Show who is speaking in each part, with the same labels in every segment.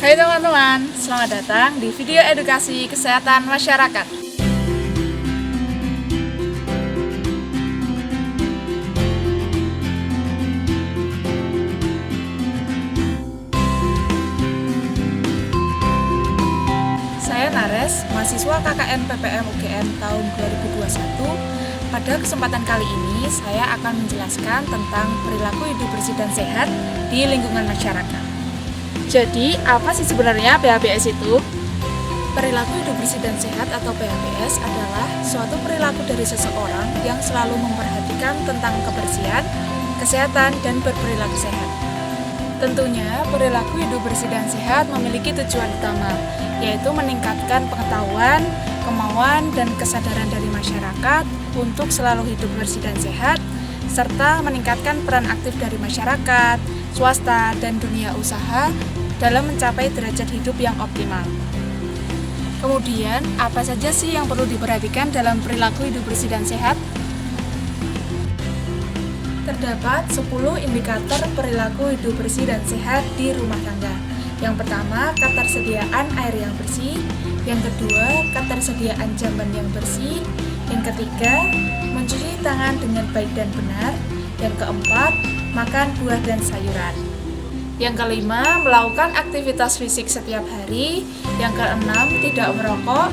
Speaker 1: Hai teman-teman, selamat datang di video edukasi kesehatan masyarakat. Saya Nares, mahasiswa KKN PPM UGM tahun 2021. Pada kesempatan kali ini, saya akan menjelaskan tentang perilaku hidup bersih dan sehat di lingkungan masyarakat. Jadi, apa sih sebenarnya PHBS itu? Perilaku hidup bersih dan sehat atau PHBS adalah suatu perilaku dari seseorang yang selalu memperhatikan tentang kebersihan, kesehatan, dan berperilaku sehat. Tentunya, perilaku hidup bersih dan sehat memiliki tujuan utama, yaitu meningkatkan pengetahuan, kemauan, dan kesadaran dari masyarakat untuk selalu hidup bersih dan sehat, serta meningkatkan peran aktif dari masyarakat, swasta, dan dunia usaha dalam mencapai derajat hidup yang optimal. Kemudian, apa saja sih yang perlu diperhatikan dalam perilaku hidup bersih dan sehat? Terdapat 10 indikator perilaku hidup bersih dan sehat di rumah tangga. Yang pertama, ketersediaan air yang bersih. Yang kedua, ketersediaan jamban yang bersih. Yang ketiga, mencuci tangan dengan baik dan benar. Yang keempat, makan buah dan sayuran. Yang kelima, melakukan aktivitas fisik setiap hari. Yang keenam, tidak merokok.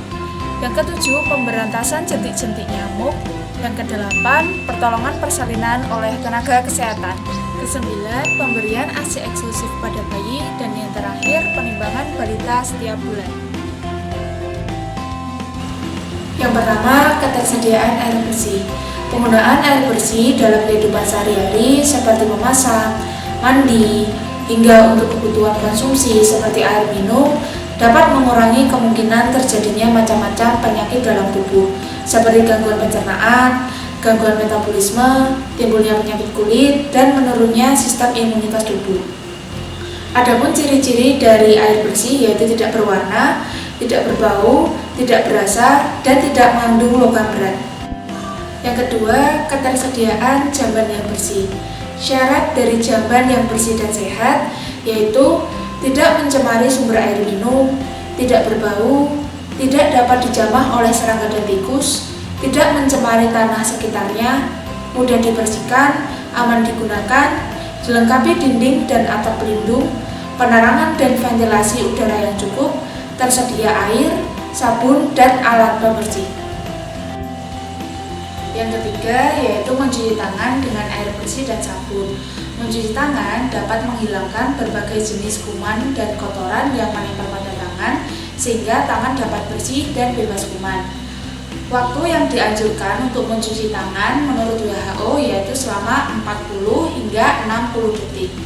Speaker 1: Yang ketujuh, pemberantasan jentik-jentik nyamuk. Yang kedelapan, pertolongan persalinan oleh tenaga kesehatan. Kesembilan, pemberian ASI eksklusif pada bayi. Dan yang terakhir, penimbangan balita setiap bulan. Yang pertama, ketersediaan air bersih. Penggunaan air bersih dalam kehidupan sehari-hari seperti memasak, mandi, hingga untuk kebutuhan konsumsi seperti air minum dapat mengurangi kemungkinan terjadinya macam-macam penyakit dalam tubuh seperti gangguan pencernaan, gangguan metabolisme, timbulnya penyakit kulit, dan menurunnya sistem imunitas tubuh. Adapun ciri-ciri dari air bersih yaitu tidak berwarna, tidak berbau, tidak berasa, dan tidak mengandung logam berat. Yang kedua, ketersediaan jamban yang bersih. Syarat dari jamban yang bersih dan sehat yaitu tidak mencemari sumber air minum, tidak berbau, tidak dapat dijamah oleh serangga dan tikus, tidak mencemari tanah sekitarnya, mudah dibersihkan, aman digunakan, dilengkapi dinding dan atap pelindung, penerangan dan ventilasi udara yang cukup, tersedia air, sabun, dan alat pembersih. Yang ketiga yaitu mencuci tangan dengan air bersih dan sabun. Mencuci tangan dapat menghilangkan berbagai jenis kuman dan kotoran yang menempel pada tangan sehingga tangan dapat bersih dan bebas kuman. Waktu yang dianjurkan untuk mencuci tangan menurut WHO yaitu selama 40 hingga 60 detik.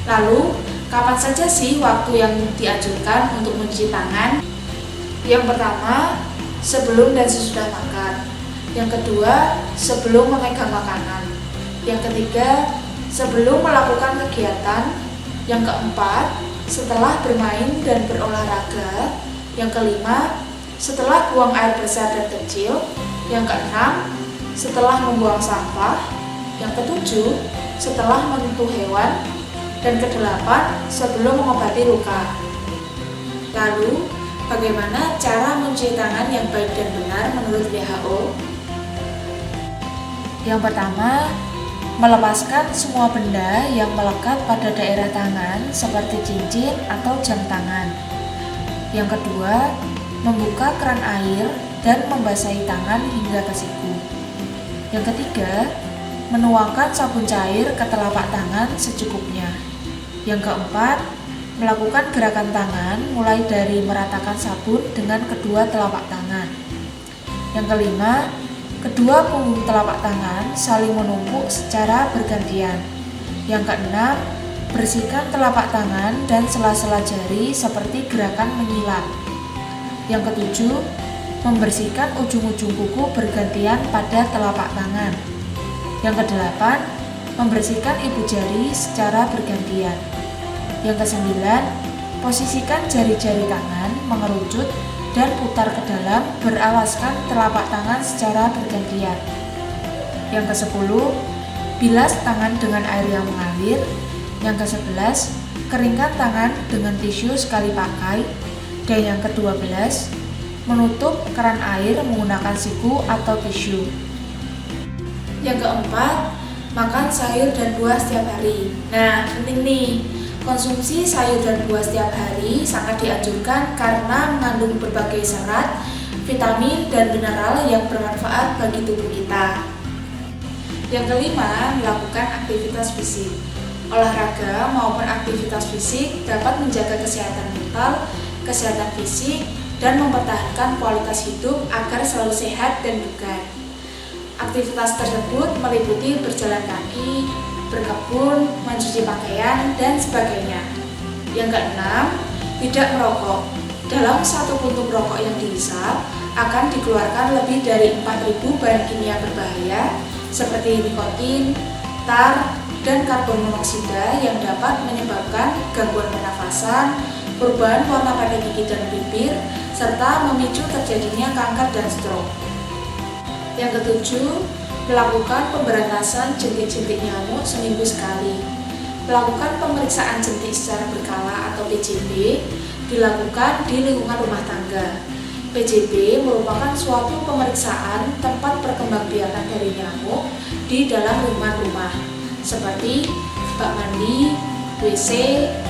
Speaker 1: Lalu, kapan saja sih waktu yang dianjurkan untuk mencuci tangan? Yang pertama, sebelum dan sesudah makan. Yang kedua, sebelum memegang makanan. Yang ketiga, sebelum melakukan kegiatan. Yang keempat, setelah bermain dan berolahraga. Yang kelima, setelah buang air besar dan kecil. Yang keenam, setelah membuang sampah. Yang ketujuh, setelah menyentuh hewan. Dan kedelapan, sebelum mengobati luka. Lalu, bagaimana cara mencuci tangan yang baik dan benar menurut WHO? Yang pertama, melepaskan semua benda yang melekat pada daerah tangan seperti cincin atau jam tangan. Yang kedua, membuka keran air dan membasahi tangan hingga ke siku. Yang ketiga, menuangkan sabun cair ke telapak tangan secukupnya. Yang keempat, melakukan gerakan tangan mulai dari meratakan sabun dengan kedua telapak tangan. Yang kelima, kedua punggung telapak tangan saling menumpuk secara bergantian. Yang keenam, bersihkan telapak tangan dan sela-sela jari seperti gerakan menyilat. Yang ketujuh, membersihkan ujung-ujung kuku bergantian pada telapak tangan. Yang kedelapan, membersihkan ibu jari secara bergantian. Yang kesembilan, posisikan jari-jari tangan mengerucut dan putar ke dalam beralaskan telapak tangan secara bergantian. Yang ke-10, bilas tangan dengan air yang mengalir. Yang ke-11, keringkan tangan dengan tisu sekali pakai. Dan yang ke-12, menutup keran air menggunakan siku atau tisu. Yang keempat, makan sayur dan buah setiap hari. Nah, penting nih, konsumsi sayur dan buah setiap hari sangat dianjurkan karena mengandung berbagai serat, vitamin, dan mineral yang bermanfaat bagi tubuh kita. Yang kelima, melakukan aktivitas fisik. Olahraga maupun aktivitas fisik dapat menjaga kesehatan mental, kesehatan fisik, dan mempertahankan kualitas hidup agar selalu sehat dan bugar. Aktivitas tersebut meliputi berjalan kaki, berkebun, mencuci pakaian, dan sebagainya. Yang keenam, tidak merokok. Dalam satu puntung rokok yang dihisap akan dikeluarkan lebih dari 4.000 bahan kimia berbahaya seperti nikotin, tar, dan karbon monoksida yang dapat menyebabkan gangguan pernafasan, perubahan warna pada gigi dan bibir, serta memicu terjadinya kanker dan stroke. Yang ketujuh, melakukan pemberantasan jentik-jentik nyamuk seminggu sekali. Melakukan pemeriksaan jentik secara berkala atau PJB dilakukan di lingkungan rumah tangga. PJB merupakan suatu pemeriksaan tempat perkembangbiakan dari nyamuk di dalam lingkungan rumah, seperti bak mandi, WC,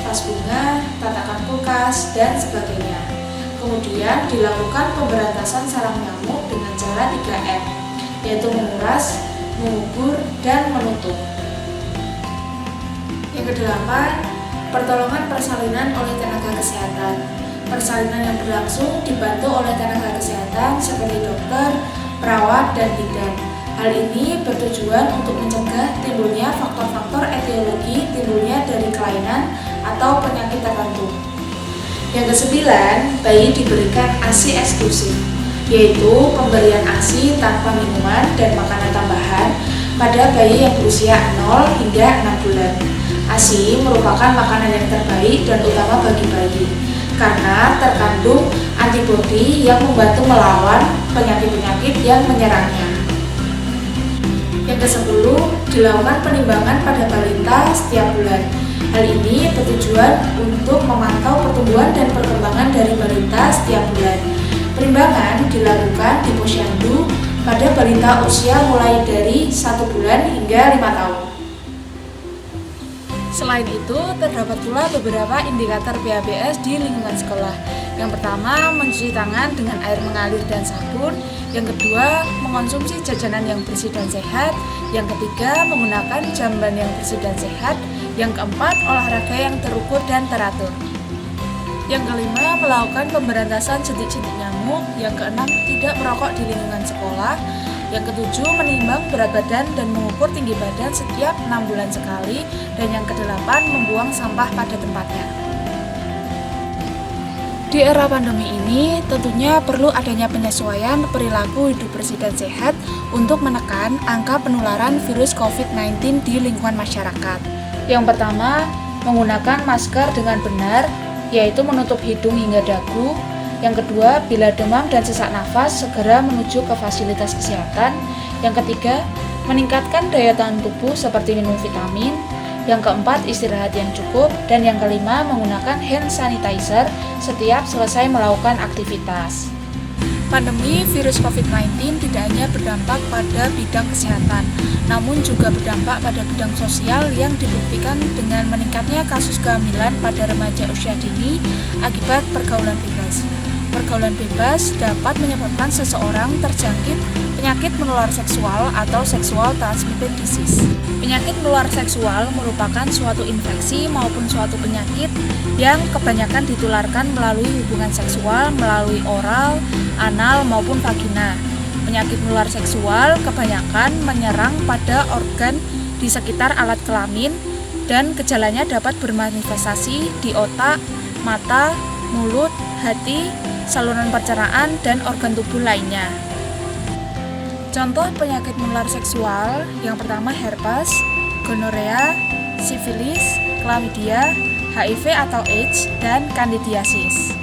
Speaker 1: vas bunga, tatakan kulkas, dan sebagainya. Kemudian dilakukan pemberantasan sarang nyamuk dengan cara 3M, yaitu menguras, mengubur, dan menutup. Yang kedelapan, pertolongan persalinan oleh tenaga kesehatan. Persalinan yang berlangsung dibantu oleh tenaga kesehatan seperti dokter, perawat, dan bidan. Hal ini bertujuan untuk mencegah timbulnya faktor-faktor etiologi timbulnya dari kelainan atau penyakit tertentu. Yang kesembilan, bayi diberikan ASI eksklusif, yaitu pemberian ASI tanpa minuman dan makanan tambahan pada bayi yang berusia 0 hingga 6 bulan. ASI merupakan makanan yang terbaik dan utama bagi bayi karena terkandung antibodi yang membantu melawan penyakit-penyakit yang menyerangnya. Yang ke-10, dilakukan penimbangan pada balita setiap bulan. Hal ini bertujuan untuk memantau pertumbuhan dan perkembangan dari balita setiap bulan. Penimbangan dilakukan di posyandu pada balita usia mulai dari 1 bulan hingga 5 tahun. Selain itu, terdapat pula beberapa indikator PABS di lingkungan sekolah. Yang pertama, mencuci tangan dengan air mengalir dan sabun. Yang kedua, mengonsumsi jajanan yang bersih dan sehat. Yang ketiga, menggunakan jamban yang bersih dan sehat. Yang keempat, olahraga yang terukur dan teratur. Yang kelima, melakukan pemberantasan jentik-jentik nyamuk. Yang keenam, tidak merokok di lingkungan sekolah. Yang ketujuh, menimbang berat badan dan mengukur tinggi badan setiap 6 bulan sekali. Dan yang kedelapan, membuang sampah pada tempatnya. Di era pandemi ini, tentunya perlu adanya penyesuaian perilaku hidup bersih dan sehat untuk menekan angka penularan virus COVID-19 di lingkungan masyarakat. Yang pertama, menggunakan masker dengan benar, yaitu menutup hidung hingga dagu. Yang kedua, bila demam dan sesak nafas, segera menuju ke fasilitas kesehatan. Yang ketiga, meningkatkan daya tahan tubuh seperti minum vitamin. Yang keempat, istirahat yang cukup. Dan yang kelima, menggunakan hand sanitizer setiap selesai melakukan aktivitas. Pandemi virus COVID-19 tidak hanya berdampak pada bidang kesehatan, namun juga berdampak pada bidang sosial yang dibuktikan dengan meningkatnya kasus kehamilan pada remaja usia dini akibat pergaulan bebas. Pergaulan bebas dapat menyebabkan seseorang terjangkit penyakit menular seksual atau sexual transmitted disease. Penyakit menular seksual merupakan suatu infeksi maupun suatu penyakit yang kebanyakan ditularkan melalui hubungan seksual, melalui oral, anal, maupun vagina. Penyakit menular seksual kebanyakan menyerang pada organ di sekitar alat kelamin dan gejalanya dapat bermanifestasi di otak, mata, mulut, hati, saluran pencernaan, dan organ tubuh lainnya. Contoh penyakit menular seksual yang pertama herpes, gonorea, sifilis, chlamydia, HIV atau AIDS, dan kandidiasis.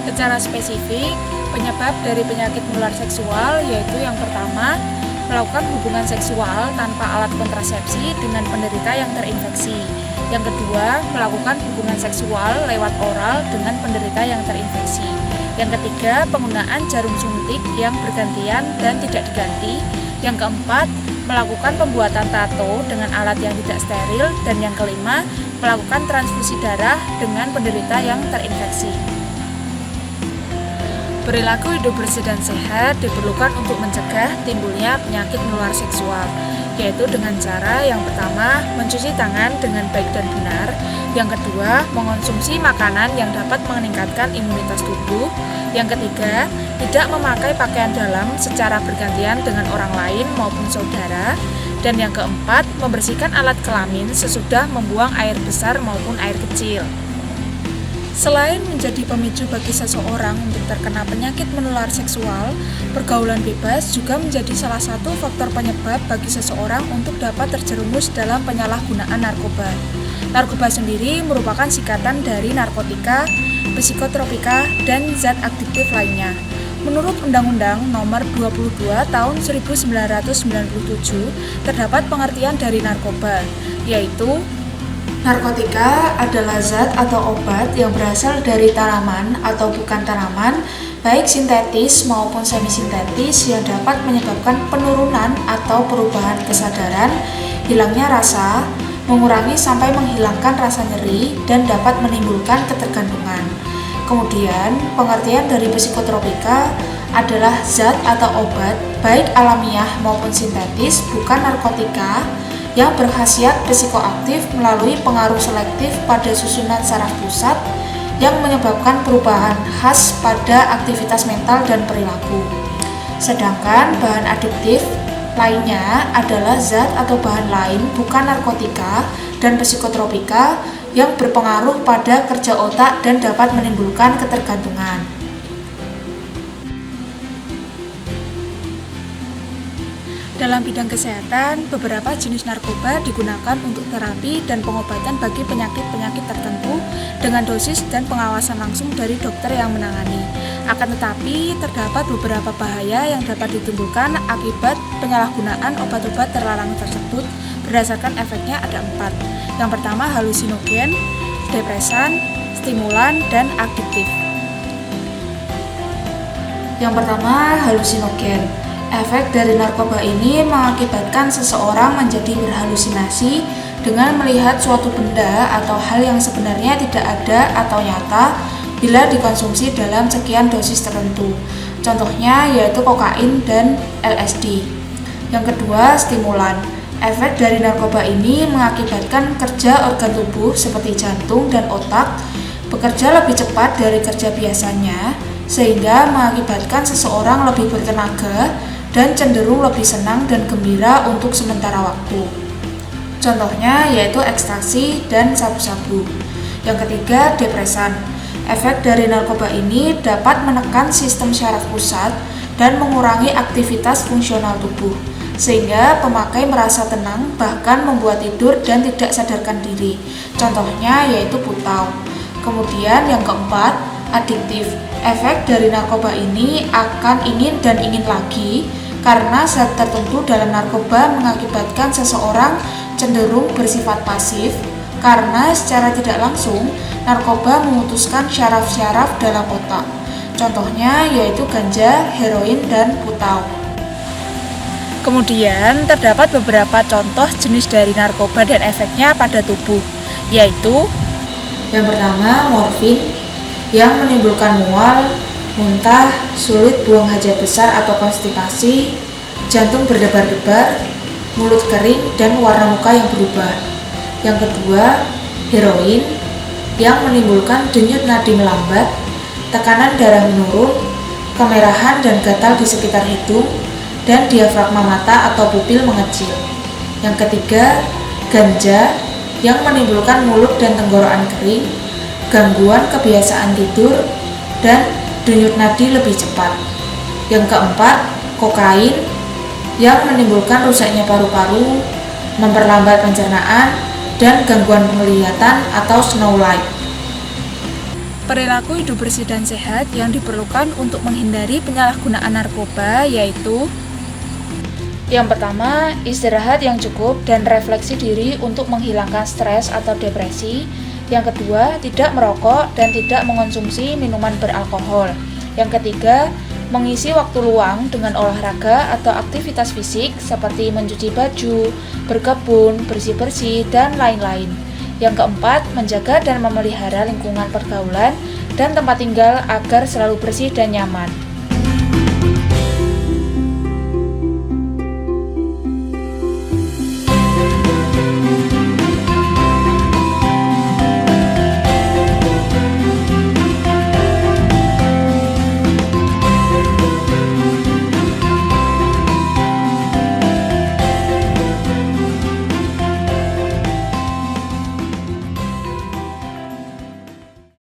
Speaker 1: Secara spesifik, penyebab dari penyakit menular seksual yaitu yang pertama, melakukan hubungan seksual tanpa alat kontrasepsi dengan penderita yang terinfeksi. Yang kedua, melakukan hubungan seksual lewat oral dengan penderita yang terinfeksi. Yang ketiga, penggunaan jarum suntik yang bergantian dan tidak diganti. Yang keempat, melakukan pembuatan tato dengan alat yang tidak steril. Dan yang kelima, melakukan transfusi darah dengan penderita yang terinfeksi. Perilaku hidup bersih dan sehat diperlukan untuk mencegah timbulnya penyakit menular seksual, yaitu dengan cara yang pertama, mencuci tangan dengan baik dan benar. Yang kedua, mengonsumsi makanan yang dapat meningkatkan imunitas tubuh. Yang ketiga, tidak memakai pakaian dalam secara bergantian dengan orang lain maupun saudara. Dan yang keempat, membersihkan alat kelamin sesudah membuang air besar maupun air kecil. Selain menjadi pemicu bagi seseorang untuk terkena penyakit menular seksual, pergaulan bebas juga menjadi salah satu faktor penyebab bagi seseorang untuk dapat terjerumus dalam penyalahgunaan narkoba. Narkoba sendiri merupakan singkatan dari narkotika, psikotropika, dan zat aktif lainnya. Menurut Undang-Undang Nomor 22 Tahun 1997, terdapat pengertian dari narkoba, yaitu narkotika adalah zat atau obat yang berasal dari tanaman atau bukan tanaman, baik sintetis maupun semi-sintetis, yang dapat menyebabkan penurunan atau perubahan kesadaran, hilangnya rasa, mengurangi sampai menghilangkan rasa nyeri, dan dapat menimbulkan ketergantungan. Kemudian, pengertian dari psikotropika adalah zat atau obat, baik alamiah maupun sintetis, bukan narkotika, yang berkhasiat psikoaktif melalui pengaruh selektif pada susunan saraf pusat yang menyebabkan perubahan khas pada aktivitas mental dan perilaku. Sedangkan bahan adiktif lainnya adalah zat atau bahan lain bukan narkotika dan psikotropika yang berpengaruh pada kerja otak dan dapat menimbulkan ketergantungan. Dalam bidang kesehatan, beberapa jenis narkoba digunakan untuk terapi dan pengobatan bagi penyakit-penyakit tertentu dengan dosis dan pengawasan langsung dari dokter yang menangani. Akan tetapi, terdapat beberapa bahaya yang dapat ditimbulkan akibat penyalahgunaan obat-obat terlarang tersebut. Berdasarkan efeknya ada 4. Yang pertama, halusinogen, depresan, stimulan, dan adiktif. Yang pertama, halusinogen. Efek dari narkoba ini mengakibatkan seseorang menjadi berhalusinasi dengan melihat suatu benda atau hal yang sebenarnya tidak ada atau nyata bila dikonsumsi dalam sekian dosis tertentu. Contohnya yaitu kokain dan LSD. Yang kedua, stimulan. Efek dari narkoba ini mengakibatkan kerja organ tubuh seperti jantung dan otak bekerja lebih cepat dari kerja biasanya, sehingga mengakibatkan seseorang lebih bertenaga dan cenderung lebih senang dan gembira untuk sementara waktu. Contohnya yaitu ekstasi dan sabu-sabu. Yang ketiga, depresan. Efek dari narkoba ini dapat menekan sistem syaraf pusat dan mengurangi aktivitas fungsional tubuh, sehingga pemakai merasa tenang, bahkan membuat tidur dan tidak sadarkan diri. Contohnya yaitu putau. Kemudian yang keempat, adiktif. Efek dari narkoba ini akan ingin dan ingin lagi, karena zat tertentu dalam narkoba mengakibatkan seseorang cenderung bersifat pasif, karena secara tidak langsung narkoba memutuskan syaraf-syaraf dalam otak. Contohnya yaitu ganja, heroin, dan putau. Kemudian terdapat beberapa contoh jenis dari narkoba dan efeknya pada tubuh, yaitu yang pertama, morfin yang menimbulkan mual, muntah, sulit buang hajat besar atau konstipasi, jantung berdebar-debar, mulut kering, dan warna muka yang berubah. Yang kedua, heroin yang menimbulkan denyut nadi melambat, tekanan darah menurun, kemerahan dan gatal di sekitar hidung, dan diafragma mata atau pupil mengecil. Yang ketiga, ganja yang menimbulkan mulut dan tenggorokan kering, gangguan kebiasaan tidur, dan denyut nadi lebih cepat. Yang keempat, kokain yang menimbulkan rusaknya paru-paru, memperlambat pencernaan, dan gangguan penglihatan atau snow light. Perilaku hidup bersih dan sehat yang diperlukan untuk menghindari penyalahgunaan narkoba yaitu Yang pertama, istirahat yang cukup dan refleksi diri untuk menghilangkan stres atau depresi. Yang kedua, tidak merokok dan tidak mengonsumsi minuman beralkohol. Yang ketiga, mengisi waktu luang dengan olahraga atau aktivitas fisik seperti mencuci baju, berkebun, bersih-bersih, dan lain-lain. Yang keempat, menjaga dan memelihara lingkungan pergaulan dan tempat tinggal agar selalu bersih dan nyaman.